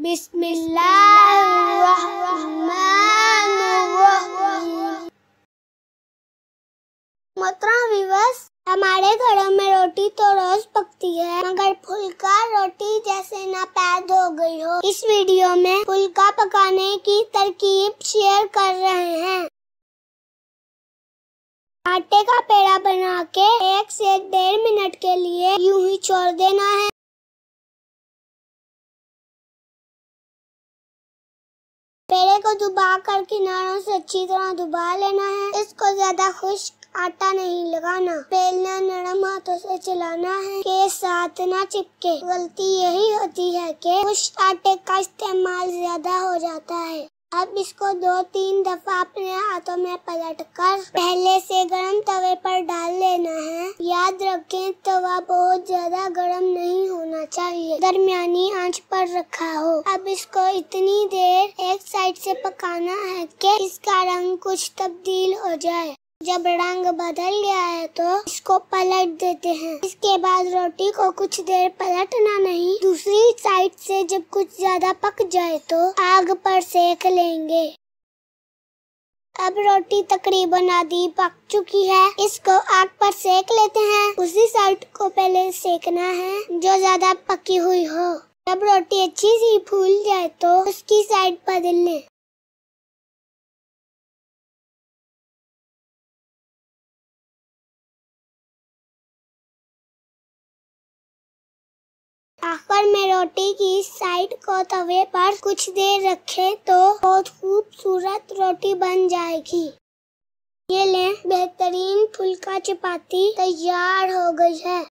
बिस्मिल्लाहिर्रहमानिर्रहीम। मोहतरम व्यूअर्स, हमारे घरों में रोटी तो रोज पकती है, मगर फुल्का रोटी जैसे नापैद हो गई हो। इस वीडियो में फुल्का पकाने की तरकीब शेयर कर रहे हैं। आटे का पेड़ा बना के 1 से 1.5 मिनट के लिए यूं ही छोड़ देना है। पेड़े को दबाकर किनारों से अच्छी तरह दबा लेना है। इसको ज्यादा खुश्क आटा नहीं लगाना। बेलना नरम हाथों से चलाना है कि साथ ना चिपके। गलती यही होती है कि खुश्क आटे का इस्तेमाल ज्यादा हो जाता है। अब इसको 2-3 दफा अपने हाथों में पलटकर पहले से गरम तवे पर डाल लेना है। याद रखें, तवा बहुत ज्यादा गरम नहीं होना चाहिए, दरमियानी आंच पर रखा हो। अब इसको इतनी देर एक साइड से पकाना है कि इसका रंग कुछ तब्दील हो जाए। जब रंग बदल गया है तो इसको पलट देते हैं। इसके बाद रोटी को कुछ देर पलटना नहीं, दूसरी साइड से जब कुछ ज्यादा पक जाए तो आग पर सेक लेंगे। अब रोटी तकरीबन आधी पक चुकी है। इसको आग पर सेक लेते हैं। उसी साइड को पहले सेकना है जो ज्यादा पकी हुई हो। जब रोटी अच्छी सी फूल जाए तो उसकी साइड बदल लें। आखिर में रोटी की साइड को तवे पर कुछ देर रखें तो बहुत खूबसूरत रोटी बन जाएगी। ये लें, बेहतरीन फुल्का चपाती तैयार हो गई है।